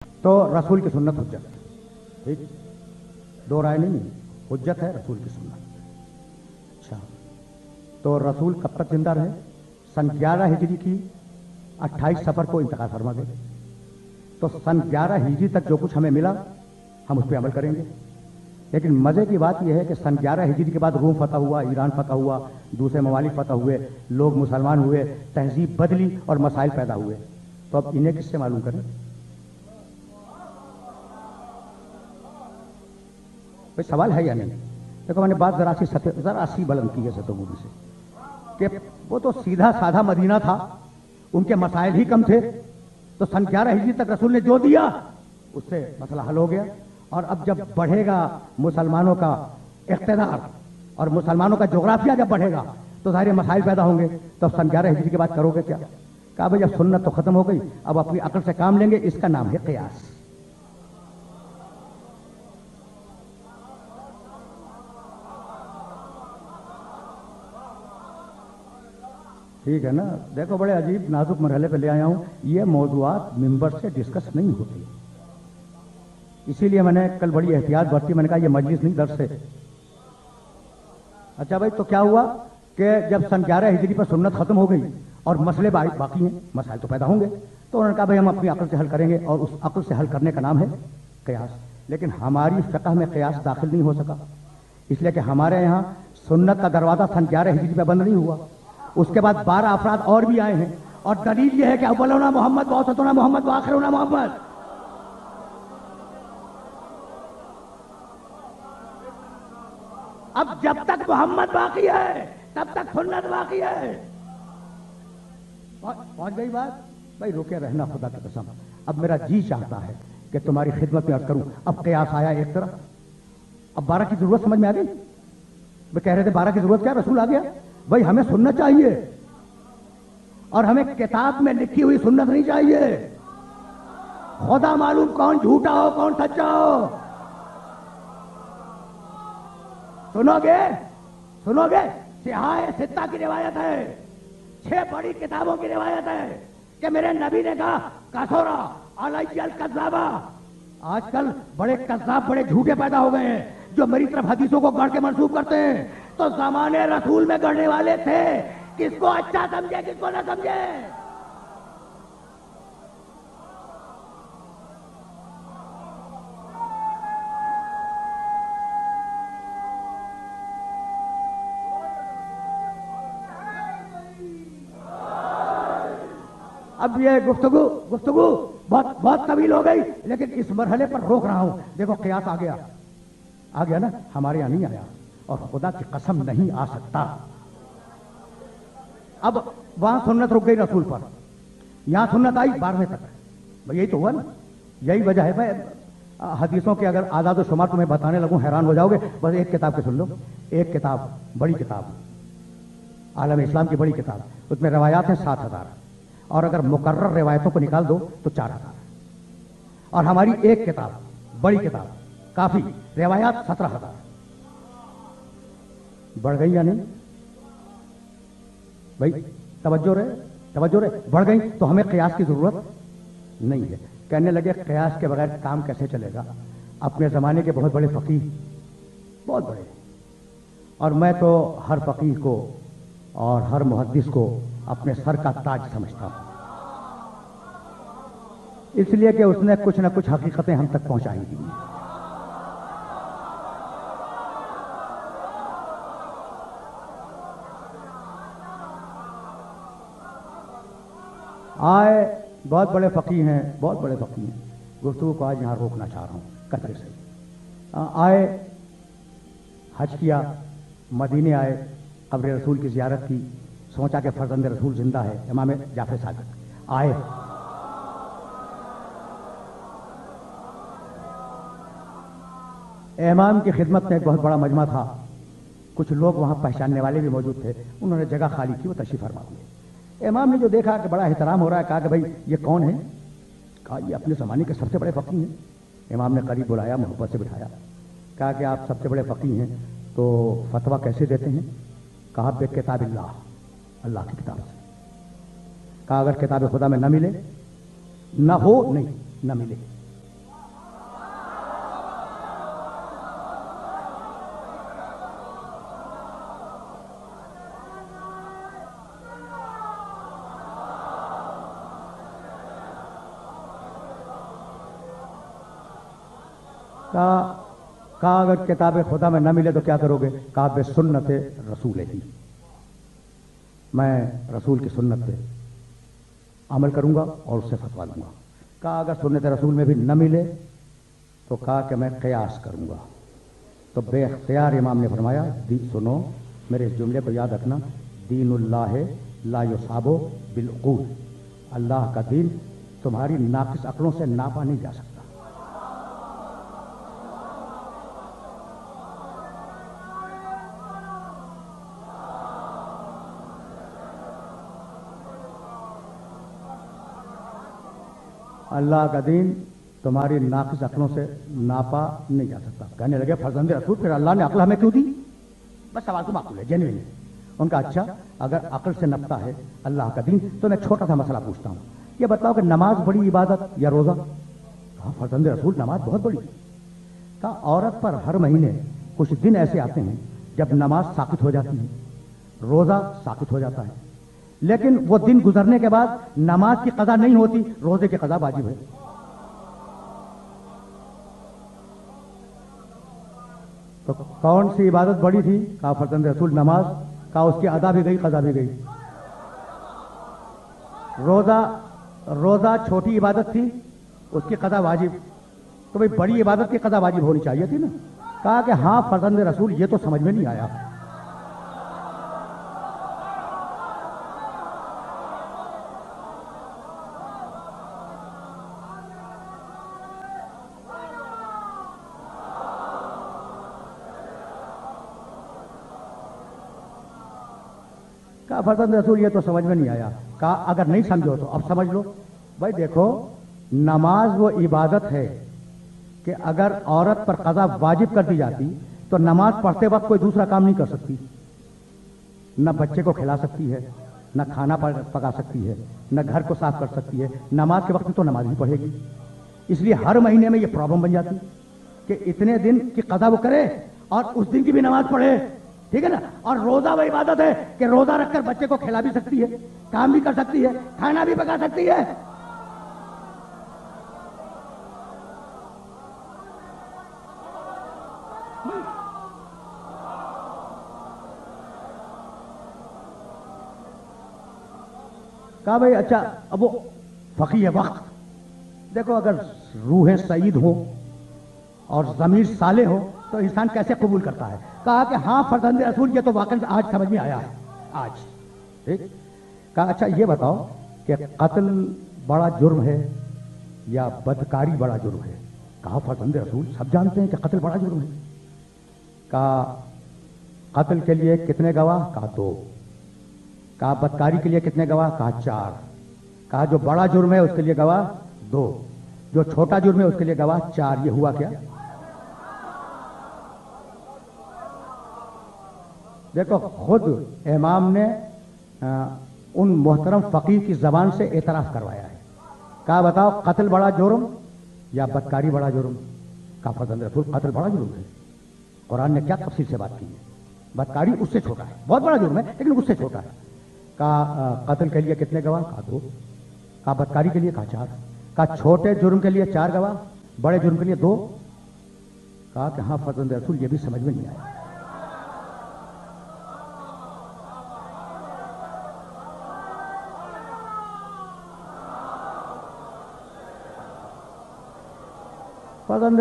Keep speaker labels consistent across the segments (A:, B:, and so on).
A: तो रसूल की सुन्नत हुज्जत है, ठीक, दो राय नहीं, हुज्जत है रसूल की सुन्नत। अच्छा, तो रसूल कब तक जिंदा रहे? सन 11 हिजरी की 28 सफर को इंतकाल फरमा गए। तो सन 11 हिजरी तक जो कुछ हमें मिला हम उस पर अमल करेंगे। लेकिन मजे की बात यह है कि सन 11 हिजरी के बाद रूम फतह हुआ, ईरान फतह हुआ, दूसरे ममालिक फतह हुए, लोग मुसलमान हुए, तहजीब बदली और मसाइल पैदा हुए। तो अब इन्हें किससे मालूम करें? कोई सवाल है या नहीं? देखो, मैंने बात जरा सी बुलंद की है सतोगुरु से कि वो तो सीधा साधा मदीना था, उनके मसाइल ही कम थे। तो सन 11 हिजरी तक रसूल ने जो दिया उससे मसला हल हो गया। और अब जब बढ़ेगा मुसलमानों का इख्तिदार और मुसलमानों का जोग्राफिया जब बढ़ेगा तो सारे मसाइल पैदा होंगे। तो सन 11 हिजरी के बाद करोगे क्या? कहा भाई अब सुन्नत तो खत्म हो गई, अब अपनी अकल से काम लेंगे, इसका नाम है क़ियास। ठीक है ना? देखो, बड़े अजीब नाजुक मरहले पे ले आया हूं। ये मौजूआत मिंबर से डिस्कस नहीं होती, इसीलिए मैंने कल बड़ी एहतियात बरती। मैंने कहा ये मजलिस नहीं, दर्स है। अच्छा भाई, तो क्या हुआ कि जब सन 11 हिजरी पर सुन्नत खत्म हो गई और मसले बाकी हैं, मसाइल तो पैदा होंगे, तो उन्होंने कहा भाई हम अपनी अकल से हल करेंगे, और उस अकल से हल करने का नाम है क़ियास। लेकिन हमारी फ़िक़्ह में क़ियास दाखिल नहीं हो सका, इसलिए कि हमारे यहाँ सुन्नत का दरवाज़ा सन 11 हिजरी पर बंद नहीं हुआ। उसके बाद 12 अफराद और भी आए हैं, और दलील यह है कि अव्वलुना मोहम्मद व औसतुना मोहम्मद व आखिरुना मोहम्मद। अब जब तक मोहम्मद बाकी है तब तक सुन्नत बाकी है। पहुंच गई बात? भाई रुके रहना, खुदा की कसम। अब मेरा जी चाहता है कि तुम्हारी खिदमत में अर्ज करूं। अब क़ियास आया एक तरफ, अब 12 की जरूरत समझ में आ गई। वे कह रहे थे 12 की जरूरत क्या, रसूल आ गया। भाई हमें सुन्नत चाहिए, और हमें किताब में लिखी हुई सुन्नत नहीं चाहिए। खुदा मालूम कौन झूठा हो कौन सच्चा हो। सुनोगे सुनोगे, सिहाए सित्ता की रिवायत है, 6 बड़ी किताबों की रिवायत है कि मेरे नबी ने कहा कसोरा अलैयल कज़्ज़ाबा। आजकल बड़े कज़्ज़ाब, बड़े झूठे पैदा हो गए हैं जो मेरी तरफ हदीसों को गढ़ के मंसूब करते हैं। तो ज़माने रसूल में गढ़ने वाले थे, किसको अच्छा समझे किसको ना समझे। अब ये गुफ्तगू बहुत तवील हो गई, लेकिन इस मरहले पर रोक रहा हूं। देखो क़ियास आ गया ना, हमारे यहां नहीं आया, और खुदा की कसम नहीं आ सकता। अब वहां सुन्नत रुक गई रसूल पर, यहां सुन्नत आई 12वें तक। भाई यही तो हुआ ना, यही वजह है। भाई हदीसों के अगर आदाद शुमार तुम्हें बताने लगूं हैरान हो जाओगे। बस एक किताब के सुन लो, एक किताब, बड़ी किताब, आलम इस्लाम की बड़ी किताब, उसमें रवायात हैं 7000, और अगर मुकर्रर रिवायतों को निकाल दो तो 4000। और हमारी एक किताब, बड़ी किताब, काफी, रिवायात 17000। बढ़ गई या नहीं भाई? तवज्जो रहे, बढ़ गई। तो हमें क़ियास की जरूरत नहीं है। कहने लगे क़ियास के बगैर काम कैसे चलेगा। अपने जमाने के बहुत बड़े फकीह, बहुत बड़े, और मैं तो हर फकीह को और हर मुहद्दिस को अपने सर का ताज समझता हूं, इसलिए कि उसने कुछ न कुछ हकीकतें हम तक पहुंचाई दी। आए बहुत बड़े फकीह हैं, बहुत बड़े फकीह हैं। गुफ्तगू को आज यहां रोकना चाह रहा हूं कतरे से। आए, हज किया, मदीने आए, कब्र रसूल की जियारत की, सोचा कि फर्जंद रसूल जिंदा है, इमाम जाफर सादिक आए। इमाम की खिदमत में एक बहुत बड़ा मजमा था, कुछ लोग वहां पहचानने वाले भी मौजूद थे। उन्होंने जगह खाली की, वो तशरीफ फरमा हुए। इमाम ने जो देखा कि बड़ा एहतराम हो रहा है, कहा कि भाई ये कौन है? कहा ये अपने ज़माने के सबसे बड़े फ़कीह हैं। इमाम ने करीब बुलाया, मोहब्बत से बिठाया, कहा कि आप सबसे बड़े फ़कीह हैं तो फतवा कैसे देते हैं? कहा बे किताबिल्लाह, अल्लाह की किताब से। कहा अगर किताब खुदा में न मिले, न हो नहीं, न मिले, कहा अगर किताब खुदा में न मिले तो क्या करोगे? कहा बे सुन्नत रसूल ही, मैं रसूल की सुन्नत पे अमल करूंगा और उससे फतवा लूंगा। कहा अगर सुन्नत रसूल में भी न मिले तो कहा कि मैं क़यास करूंगा। तो बेख्तियार इमाम ने फरमाया, सुनो मेरे इस जुमले को याद रखना, दीनुल्लाह ला युसाबो बिलउकूल, अल्लाह का दीन तुम्हारी नाकिस अक्लों से नापा नहीं जा सकता। अल्लाह का दीन तुम्हारी नाकिस अक्लों से नापा नहीं जा सकता। कहने लगे फर्जंद रसूल, फिर अल्लाह ने अक्ल हमें क्यों दी? बस सवाल तो माकूल है, जेन्युइन है। उनका अच्छा, अगर अक्ल से नपता है अल्लाह का दीन तो मैं छोटा सा मसला पूछता हूं, ये बताओ कि नमाज बड़ी इबादत या रोजा? कहा फर्जंद रसूल नमाज बहुत बड़ी। कहा औरत पर हर महीने कुछ दिन ऐसे आते हैं जब नमाज साकित हो जाती है, रोजा साकित हो जाता है, लेकिन वो दिन गुजरने के बाद नमाज की कज़ा नहीं होती, रोजे की कज़ा वाजिब है। तो कौन सी इबादत बड़ी थी? कहा फर्जंद रसूल नमाज। कहा उसकी अदा भी गई, कज़ा भी गई। रोजा छोटी इबादत थी, उसकी कज़ा वाजिब, तो भाई बड़ी इबादत की कज़ा वाजिब होनी चाहिए थी ना। कहा कि हाँ फर्जंद रसूल, ये तो समझ में नहीं आया। कहा फर्जंद रसूल ये तो समझ में नहीं आया। कहा अगर नहीं समझो तो अब समझ लो। भाई देखो, नमाज वो इबादत है कि अगर औरत पर कज़ा वाजिब कर दी जाती तो नमाज पढ़ते वक्त कोई दूसरा काम नहीं कर सकती, न बच्चे को खिला सकती है, न खाना पका सकती है, न घर को साफ कर सकती है। नमाज के वक्त में तो नमाज ही पढ़ेगी। इसलिए हर महीने में ये प्रॉब्लम बन जाती कि इतने दिन की कज़ा वो करे और उस दिन की भी नमाज पढ़े, ठीक है ना। और रोजा वो इबादत है कि रोजा रखकर बच्चे को खिला भी सकती है, काम भी कर सकती है, खाना भी पका सकती है। कहा भाई अच्छा, अब वो फकीह वक्त देखो, अगर रूहें सईद हो और जमीर साले हो तो इंसान कैसे कबूल करता है? कहा कि हाँ फर्जंद रसूल, ये तो वाकई आज समझ में आया है आज, ठीक। कहा अच्छा ये बताओ कि कत्ल बड़ा जुर्म है या बदकारी बड़ा जुर्म है? कहा फर्जंद रसूल सब जानते हैं कि कत्ल बड़ा जुर्म है। कहा कत्ल के लिए कितने गवाह? कहा 2। कहा बदकारी के लिए कितने गवाह? कहा 4। कहा जो बड़ा जुर्म है उसके लिए गवाह 2, जो छोटा जुर्म है उसके लिए गवाह 4। ये हुआ क्या? देखो खुद इमाम ने उन मोहतरम फकीह की जबान से एतराफ करवाया है। कहा बताओ कत्ल बड़ा जुर्म या बदकारी बड़ा जुर्म? कहा फर्जंद रसूल कत्ल बड़ा जुर्म है। कुरान ने क्या तफसील से बात की है? बदकारी उससे छोटा है, बहुत बड़ा जुर्म है लेकिन उससे छोटा है। कहा कत्ल के लिए कितने गवाह? कहा 2। कहा बदकारी के लिए? कहा 4। कहा छोटे जुर्म के लिए 4 गवाह, बड़े जुर्म के लिए 2। कहा कि हाँ फर्जंद रसूल ये भी समझ में नहीं आया। फर्जंद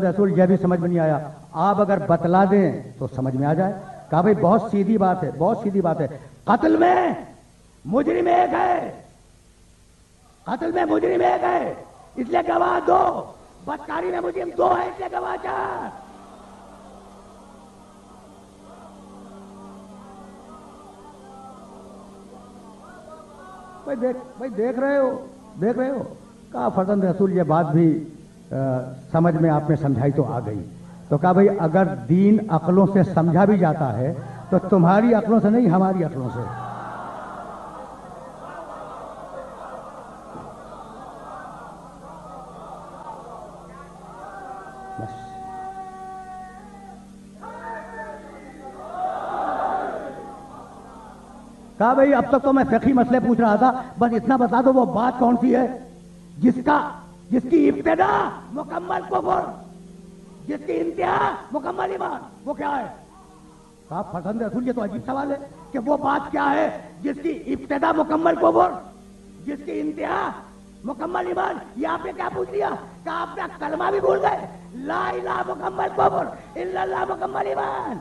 A: रसूल यह भी समझ में नहीं आया। आप अगर बतला दें तो समझ में आ जाए। कहा भाई बहुत सीधी बात है, बहुत सीधी बात है। कत्ल में मुजरिम एक है, कत्ल में मुजरिम एक है इसलिए गवाह 2, बदकारी में मुजरिम 2 है इसलिए गवाह 4। भाई देख रहे हो। कहा फर्जंद रसूल ये बात भी समझ में आपने समझाई तो आ गई। तो कहा भाई अगर दीन अक्लों से समझा भी जाता है तो तुम्हारी अक्लों से नहीं, हमारी अक्लों से। बस कहा भाई अब तक तो मैं फिक़ही मसले पूछ रहा था, बस इतना बता दो वो बात कौन सी है जिसकी इब्तिदा मुकम्मल कुफ्र جس کی انتہا مکمل ایمان، وہ کیا ہے؟ صاحب فرزند رسول، یہ تو عجیب سوال ہے کہ وہ بات کیا ہے جس کی ابتدا مکمل کفر، جس کی انتہا مکمل ایمان؟ یہ آپ نے کیا پوچھ لیا کہ آپ نے کلمہ بھی بھول گئے؟ لا الہ مکمل کفر، الا اللہ مکمل ایمان۔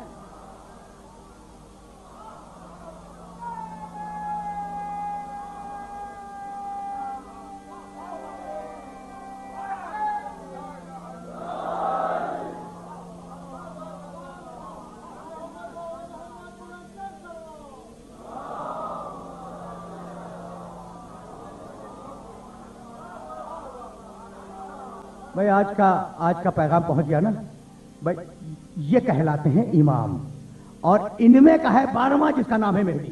A: بھائی آج کا پیغام پہنچ گیا نا بھائی، یہ کہلاتے ہیں امام، اور ان میں کا ہے 12واں جس کا نام ہے مہدی۔